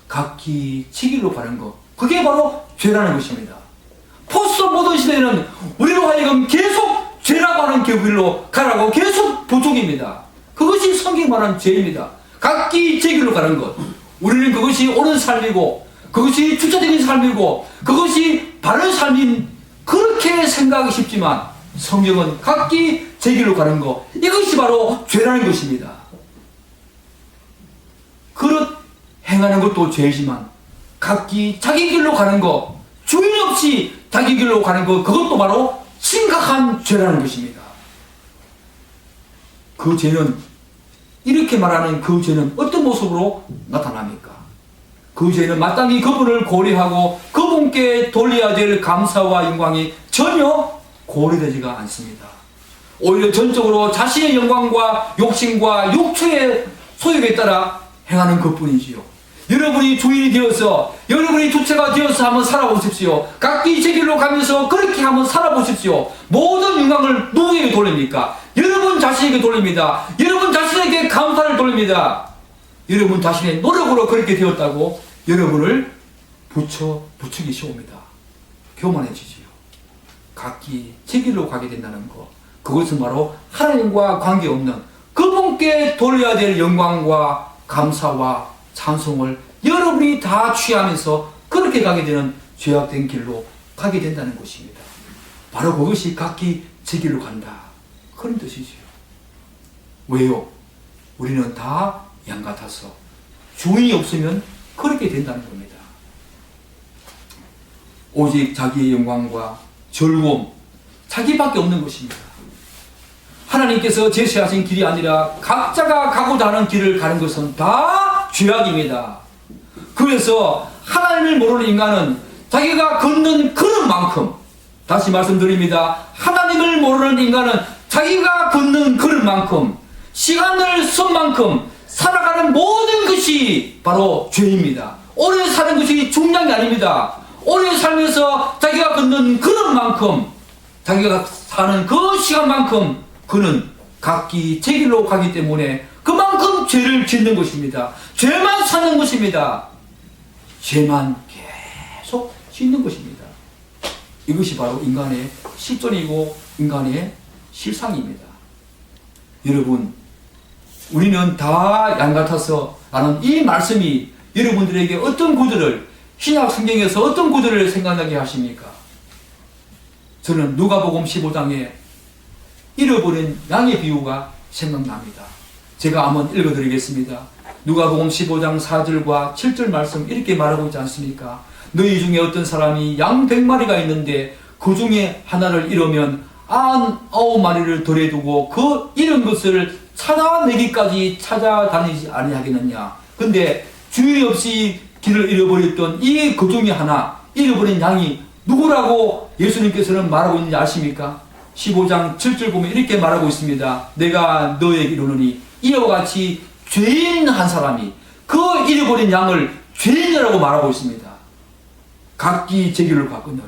각기 치길로 가는 것, 그게 바로 죄라는 것입니다. 포스트 모던 시대는 우리로 하여금 계속 죄라고 하는 길로 가라고 계속 부추깁니다. 그것이 성경이 말하는 죄입니다. 각기 제 길로 가는 것. 우리는 그것이 옳은 삶이고 그것이 주체적인 삶이고 그것이 바른 삶인 그렇게 생각하기 쉽지만 성경은 각기 제 길로 가는 것, 이것이 바로 죄라는 것입니다. 그릇 행하는 것도 죄이지만 각기 자기 길로 가는 것, 주인 없이 자기 길로 가는 것, 그것도 바로 심각한 죄라는 것입니다. 그 죄는, 이렇게 말하는 그 죄는 어떤 모습으로 나타납니까? 그 죄는 마땅히 그분을 고려하고 그분께 돌려야 될 감사와 영광이 전혀 고려되지가 않습니다. 오히려 전적으로 자신의 영광과 욕심과 욕처의 소욕에 따라 행하는 것뿐이지요. 여러분이 주인이 되어서, 여러분이 주체가 되어서 한번 살아보십시오. 각기 제 길로 가면서 그렇게 한번 살아보십시오. 모든 영광을 누구에게 돌립니까? 여러분 자신에게 돌립니다. 여러분 자신에게 감사를 돌립니다. 여러분 자신의 노력으로 그렇게 되었다고 여러분을 부추기시옵니다. 교만해지지요. 각기 제 길로 가게 된다는 것, 그것은 바로 하나님과 관계없는 그분께 돌려야 될 영광과 감사와 찬송을 여러분이 다 취하면서 그렇게 가게 되는 죄악된 길로 가게 된다는 것입니다. 바로 그것이 각기 제 길로 간다, 그런 뜻이지요. 왜요? 우리는 다 양 같아서 주인이 없으면 그렇게 된다는 겁니다. 오직 자기의 영광과 즐거움, 자기밖에 없는 것입니다. 하나님께서 제시하신 길이 아니라 각자가 가고자 하는 길을 가는 것은 다 죄악입니다. 그래서 하나님을 모르는 인간은 자기가 걷는 걸음만큼, 다시 말씀드립니다. 하나님을 모르는 인간은 자기가 걷는 걸음만큼, 시간을 쓴 만큼 살아가는 모든 것이 바로 죄입니다. 오래 사는 것이 중요한 게 아닙니다. 오래 살면서 자기가 걷는 걸음만큼, 자기가 사는 그 시간만큼 그는 각기 제 길로 가기 때문에 그만큼 죄를 짓는 것입니다. 죄만 사는 것입니다. 죄만 계속 짓는 것입니다. 이것이 바로 인간의 실존이고 인간의 실상입니다. 여러분, 우리는 다 양 같아서 라는 이 말씀이 여러분들에게 어떤 구절을, 신약 성경에서 어떤 구절을 생각나게 하십니까? 저는 누가복음 15장에 잃어버린 양의 비유가 생각납니다. 제가 한번 읽어드리겠습니다. 누가복음 15장 4절과 7절 말씀 이렇게 말하고 있지 않습니까? 너희 중에 어떤 사람이 양 100마리가 있는데 그 중에 하나를 잃으면 99마리를 덜에 두고 그 잃은 것을 찾아내기까지 찾아다니지 아니하겠느냐. 근데 주의 없이 길을 잃어버렸던 이 그 중에 하나, 잃어버린 양이 누구라고 예수님께서는 말하고 있는지 아십니까? 15장 7절 보면 이렇게 말하고 있습니다. 내가 너에게 이르노니 이와 같이 죄인 한 사람이 그 잃어버린 양을 죄인이라고 말하고 있습니다. 각기 제 길로 갔거늘.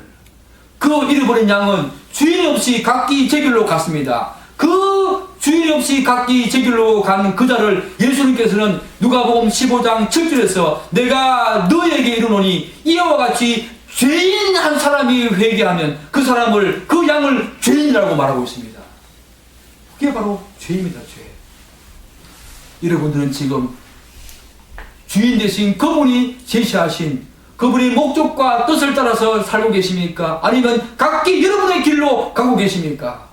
그 잃어버린 양은 주인 없이 각기 제 길로 갔습니다. 그 주인 없이 각기 제 길로 간 그 자를 예수님께서는 누가복음 15장 7절에서 내가 너에게 이르노니 이와 같이 죄인 한 사람이 회개하면 그 사람을, 그 양을 죄인이라고 말하고 있습니다. 그게 바로 죄입니다. 죄. 여러분들은 지금 주인 대신 그분이 제시하신 그분의 목적과 뜻을 따라서 살고 계십니까? 아니면 각기 여러분의 길로 가고 계십니까?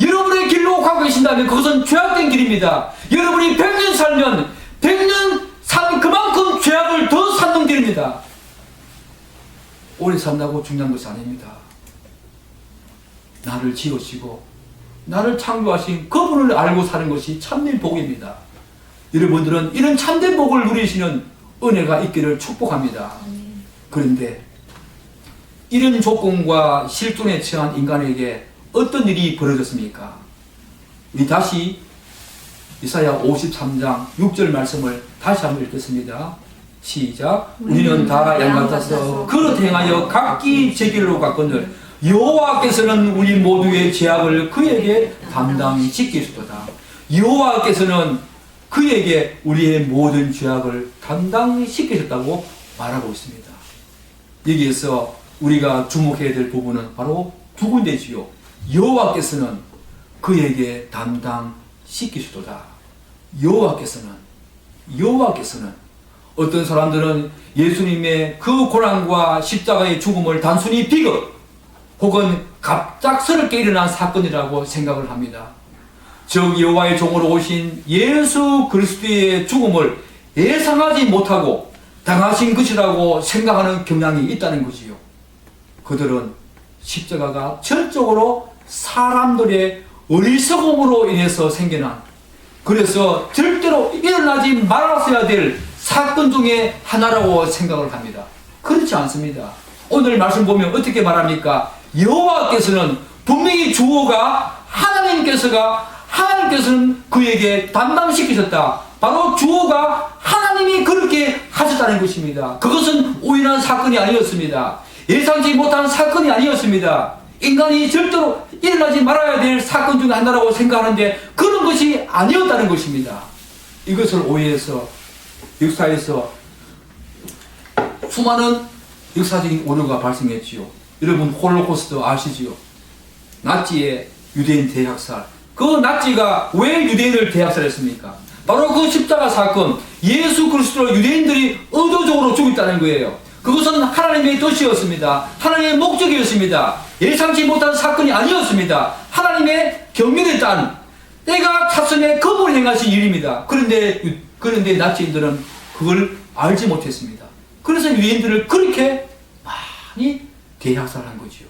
여러분의 길로 가고 계신다면 그것은 죄악된 길입니다. 여러분이 100년 살면 100년 산 그만큼 죄악을 더 쌓는 길입니다. 오래 산다고 중요한 것이 아닙니다. 나를 지으시고 나를 창조하신 그분을 알고 사는 것이 참된 복입니다. 여러분들은 이런 참된 복을 누리시는 은혜가 있기를 축복합니다. 그런데 이런 조건과 실존에 처한 인간에게 어떤 일이 벌어졌습니까? 우리 다시 이사야 53장 6절 말씀을 다시 한번 읽겠습니다. 시작. 우리는 다 양 같아서 그릇 행하여 각기 제 길로 갔거늘 여호와께서는 우리 모두의 죄악을 그에게 담당시키시도다. 여호와께서는 그에게 우리의 모든 죄악을 담당시키셨다고 말하고 있습니다. 여기에서 우리가 주목해야 될 부분은 바로 두 군데지요. 여호와께서는 그에게 담당시키시도다. 여호와께서는 어떤 사람들은 예수님의 그 고난과 십자가의 죽음을 단순히 비극 혹은 갑작스럽게 일어난 사건이라고 생각을 합니다. 즉 여호와의 종으로 오신 예수 그리스도의 죽음을 예상하지 못하고 당하신 것이라고 생각하는 경향이 있다는 것이요. 그들은 십자가가 전적으로 사람들의 어리석음으로 인해서 생겨난, 그래서 절대로 일어나지 말았어야 될 사건 중에 하나라고 생각을 합니다. 그렇지 않습니다. 오늘 말씀 보면 어떻게 말합니까? 여호와께서는 분명히 주어가 하나님께서는 그에게 담당시키셨다. 바로 주어가 하나님이 그렇게 하셨다는 것입니다. 그것은 우연한 사건이 아니었습니다. 예상치 못한 사건이 아니었습니다. 인간이 절대로 일어나지 말아야 될 사건 중 하나라고 생각하는데 그런 것이 아니었다는 것입니다. 이것을 오해해서 역사에서 수많은 역사적인 오류가 발생했지요. 여러분 홀로코스트 아시지요? 나치의 유대인 대학살. 그 나치가 왜 유대인을 대학살했습니까? 바로 그 십자가 사건, 예수 그리스도를 유대인들이 의도적으로 죽였다는 거예요. 그것은 하나님의 뜻이었습니다. 하나님의 목적이었습니다. 예상치 못한 사건이 아니었습니다. 하나님의 경륜에 따른 때가 찼음에 그분이 행하신 일입니다. 그런데 나치인들은 그걸 알지 못했습니다. 그래서 유대인들을 그렇게 많이 대학살한 거지요.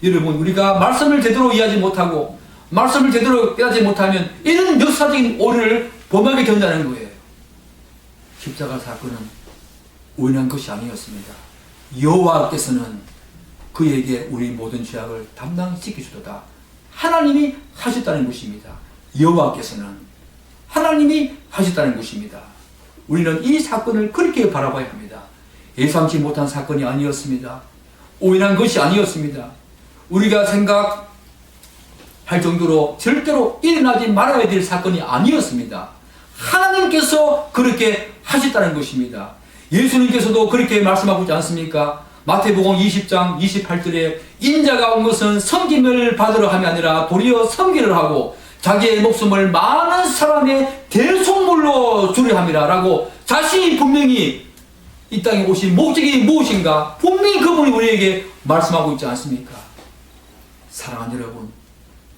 여러분, 우리가 말씀을 제대로 이해하지 못하고 말씀을 제대로 깨닫지 못하면 이런 역사적인 오류를 범하게 된다는 거예요. 십자가 사건은 우연한 것이 아니었습니다. 여호와께서는 그에게 우리 모든 죄악을 담당시키시도다. 하나님이 하셨다는 것입니다. 여호와께서는 하나님이 하셨다는 것입니다. 우리는 이 사건을 그렇게 바라봐야 합니다. 예상치 못한 사건이 아니었습니다. 우연한 것이 아니었습니다. 우리가 생각할 정도로 절대로 일어나지 말아야 될 사건이 아니었습니다. 하나님께서 그렇게 하셨다는 것입니다. 예수님께서도 그렇게 말씀하고 있지 않습니까? 마태복음 20장 28절에 인자가 온 것은 섬김을 받으러 함이 아니라 도리어 섬기를 하고 자기의 목숨을 많은 사람의 대속물로 주려 함이라 라고 자신이 분명히 이 땅에 오신 목적이 무엇인가 분명히 그분이 우리에게 말씀하고 있지 않습니까? 사랑하는 여러분,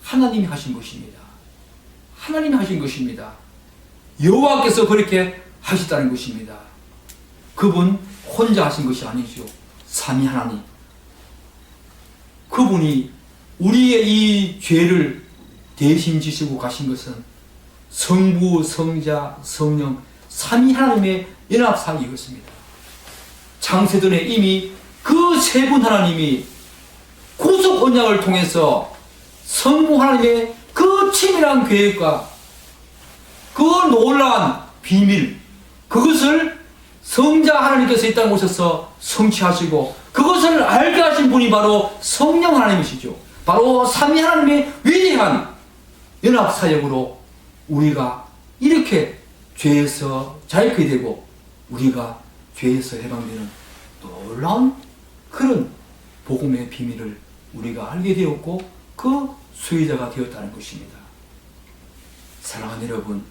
하나님이 하신 것입니다. 하나님이 하신 것입니다. 여호와께서 그렇게 하셨다는 것입니다. 그분 혼자 하신 것이 아니죠. 삼위 하나님. 그분이 우리의 이 죄를 대신 지시고 가신 것은 성부, 성자, 성령 삼위 하나님의 연합사이였습니다. 창세전에 이미 그 세 분 하나님이 구속 언약을 통해서 성부 하나님의 그 치밀한 계획과 그 놀라운 비밀, 그것을 성자 하나님께서 이 땅에 오셔서 성취하시고 그것을 알게 하신 분이 바로 성령 하나님이시죠. 바로 삼위 하나님의 위대한 연합사역으로 우리가 이렇게 죄에서 자유케 되고 우리가 죄에서 해방되는 놀라운 그런 복음의 비밀을 우리가 알게 되었고 그 수혜자가 되었다는 것입니다. 사랑하는 여러분,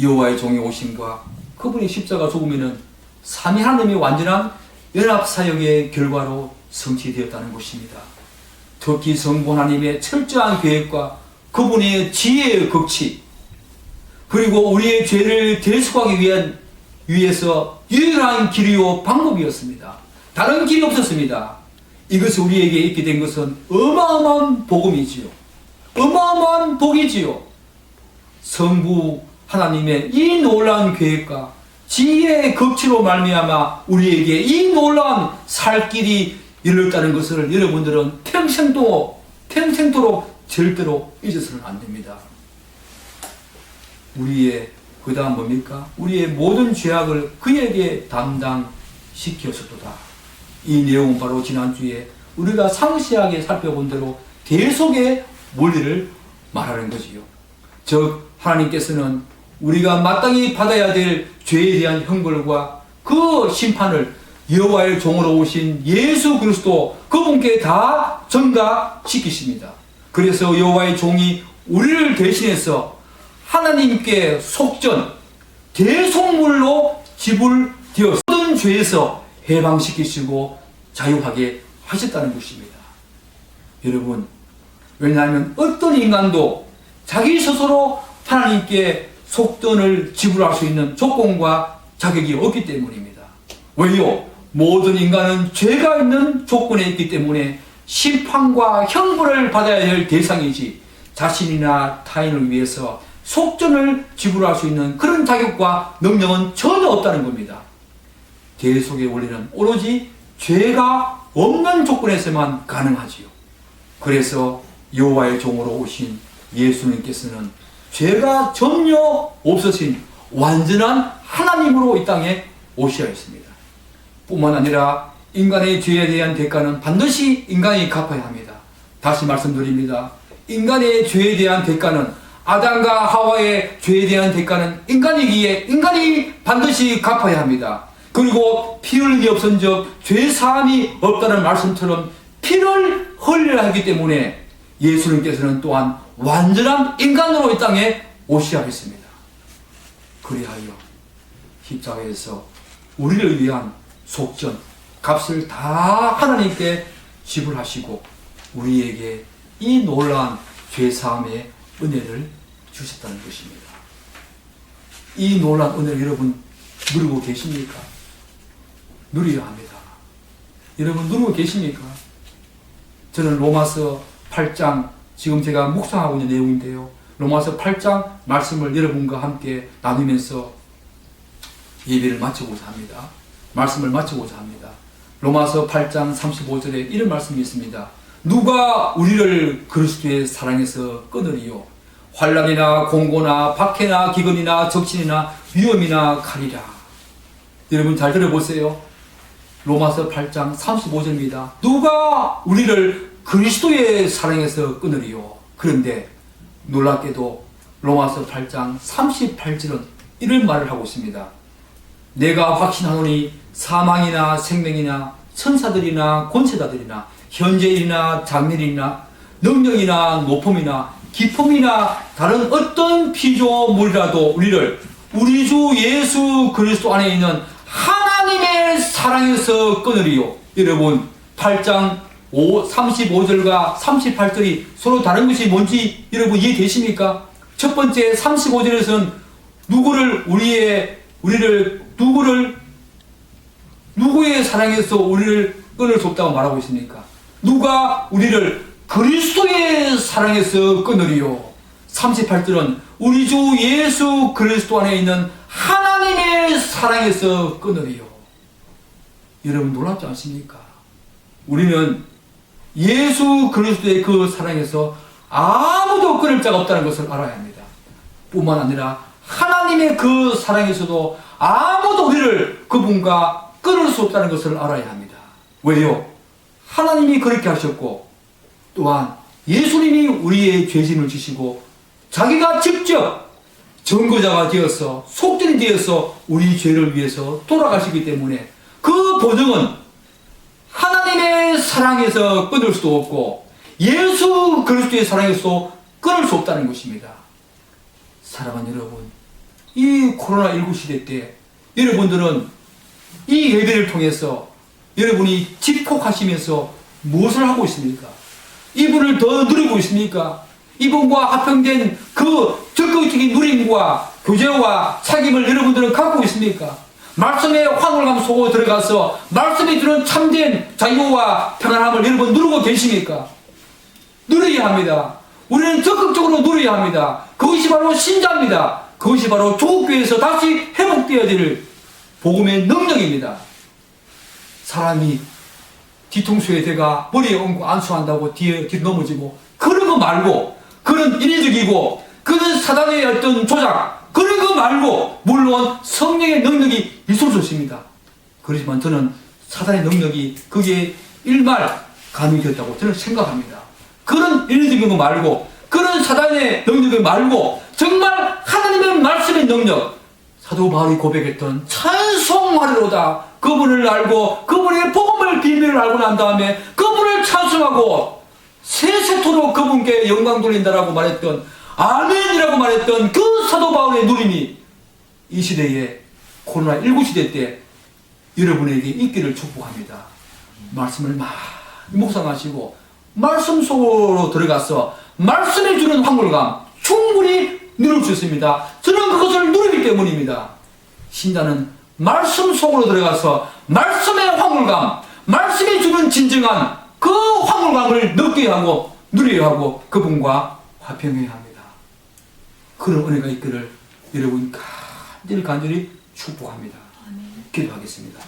여호와의 종이 오심과 그분의 십자가 죽음에는 삼위 하나님의 완전한 연합사역의 결과로 성취되었다는 것입니다. 특히 성부 하나님의 철저한 계획과 그분의 지혜의 극치, 그리고 우리의 죄를 대속하기 위해서 유일한 길이요 방법이었습니다. 다른 길이 없었습니다. 이것이 우리에게 있게 된 것은 어마어마한 복음이지요. 어마어마한 복이지요. 성부 하나님의 이 놀라운 계획과 지혜의 극치로 말미암아 우리에게 이 놀라운 살 길이 열렸다는 것을 여러분들은 평생도록 절대로 잊어서는 안 됩니다. 우리의 그 다음 뭡니까? 우리의 모든 죄악을 그에게 담당시켰었도다. 이 내용은 바로 지난주에 우리가 상세하게 살펴본 대로 대속의 원리를 말하는 거지요. 즉 하나님께서는 우리가 마땅히 받아야 될 죄에 대한 형벌과 그 심판을 여호와의 종으로 오신 예수 그리스도 그분께 다 전가시키십니다. 그래서 여호와의 종이 우리를 대신해서 하나님께 속전, 대속물로 지불되어 모든 죄에서 해방시키시고 자유하게 하셨다는 것입니다. 여러분, 왜냐하면 어떤 인간도 자기 스스로 하나님께 속전을 지불할 수 있는 조건과 자격이 없기 때문입니다. 왜요? 모든 인간은 죄가 있는 조건에 있기 때문에 심판과 형벌을 받아야 할 대상이지 자신이나 타인을 위해서 속전을 지불할 수 있는 그런 자격과 능력은 전혀 없다는 겁니다. 대속의 원리는 오로지 죄가 없는 조건에서만 가능하지요. 그래서 여호와의 종으로 오신 예수님께서는 죄가 전혀 없으신 완전한 하나님으로 이 땅에 오셔야 했습니다. 뿐만 아니라 인간의 죄에 대한 대가는 반드시 인간이 갚아야 합니다. 다시 말씀드립니다. 인간의 죄에 대한 대가는 아담과 하와의 죄에 대한 대가는 인간이기에 인간이 반드시 갚아야 합니다. 그리고 피 흘림이 없은즉 죄 사함이 없다는 말씀처럼 피를 흘려야 하기 때문에 예수님께서는 또한 완전한 인간으로 이 땅에 오셔야 했습니다. 그리하여 십자가에서 우리를 위한 속전, 값을 다 하나님께 지불하시고 우리에게 이 놀라운 죄사함의 은혜를 주셨다는 것입니다. 이 놀라운 은혜를 여러분 누리고 계십니까? 누려야 합니다. 여러분 누리고 계십니까? 저는 로마서 8장 지금 제가 묵상하고 있는 내용인데요. 로마서 8장 말씀을 여러분과 함께 나누면서 예배를 마치고자 합니다. 말씀을 마치고자 합니다. 로마서 8장 35절에 이런 말씀이 있습니다. 누가 우리를 그리스도의 사랑에서 끊으리요? 환난이나 공고나 박해나 기근이나 적신이나 위험이나 칼이라. 여러분 잘 들어보세요. 로마서 8장 35절입니다. 누가 우리를 그리스도의 사랑에서 끊으리요? 그런데 놀랍게도 로마서 8장 38절은 이런 말을 하고 있습니다. 내가 확신하노니 사망이나 생명이나 천사들이나 권세자들이나 현재이나 장래이나 능력이나 높음이나 깊음이나 다른 어떤 피조물이라도 우리를 우리 주 예수 그리스도 안에 있는 하나님의 사랑에서 끊으리요. 여러분 8장 35절과 38절이 서로 다른 것이 뭔지 여러분 이해되십니까? 첫 번째 35절에서는 누구의 사랑에서 우리를 끊을 수 없다고 말하고 있습니까? 누가 우리를 그리스도의 사랑에서 끊으리요? 38절은 우리 주 예수 그리스도 안에 있는 하나님의 사랑에서 끊으리요. 여러분 놀랍지 않습니까? 우리는 예수 그리스도의 그 사랑에서 아무도 끊을 자가 없다는 것을 알아야 합니다. 뿐만 아니라 하나님의 그 사랑에서도 아무도 우리를 그분과 끊을 수 없다는 것을 알아야 합니다. 왜요? 하나님이 그렇게 하셨고 또한 예수님이 우리의 죄짐을 지시고 자기가 직접 증거자가 되어서 속전이 되어서 우리 죄를 위해서 돌아가시기 때문에 그 보증은 하나님의 사랑에서 끊을 수도 없고 예수 그리스도의 사랑에서 끊을 수 없다는 것입니다. 사랑하는 여러분, 이 코로나19 시대 때 여러분들은 이 예배를 통해서 여러분이 집콕하시면서 무엇을 하고 있습니까? 이분을 더 누리고 있습니까? 이분과 합병된 그 적극적인 누림과 교제와 책임을 여러분들은 갖고 있습니까? 말씀의 황홀감 속으로 들어가서 말씀이 주는 참된 자유와 평안함을 여러분 누리고 계십니까? 누려야 합니다. 우리는 적극적으로 누려야 합니다. 그것이 바로 신자입니다. 그것이 바로 조국교회에서 다시 회복되어야 될 복음의 능력입니다. 사람이 뒤통수에 대가 머리에 얹고 안수한다고 뒤에 넘어지고 그런 거 말고 그런 인위적이고 그런 사단의 어떤 조작 그런 거 말고 물론 성령의 능력이 있을 수 있습니다. 그렇지만 저는 사단의 능력이 그게 일말 가능했다고 저는 생각합니다. 그런 인위적인 거 말고 그런 사단의 능력이 말고 정말 하나님의 말씀의 능력, 사도 바울이 고백했던 찬송하리로다. 그분을 알고 그분의 복음을 비밀을 알고 난 다음에 그분을 찬송하고 세세토록 그분께 영광 돌린다라고 말했던 아멘이라고 말했던 그 사도 바울의 누림이 이 시대에 코로나19 시대 때 여러분에게 있기를 축복합니다. 말씀을 많이 묵상하시고 말씀 속으로 들어가서 말씀해 주는 확률감 충분히 누릴 수 있습니다. 저는 그것을 누리기 때문입니다. 신자는 말씀 속으로 들어가서 말씀의 확률감, 말씀이 주는 진정한 그 확률감을 느껴야 하고 누려야 하고 그분과 화평해야 합니다. 그런 은혜가 있기를 여러분 간절히 축복합니다. 기도하겠습니다.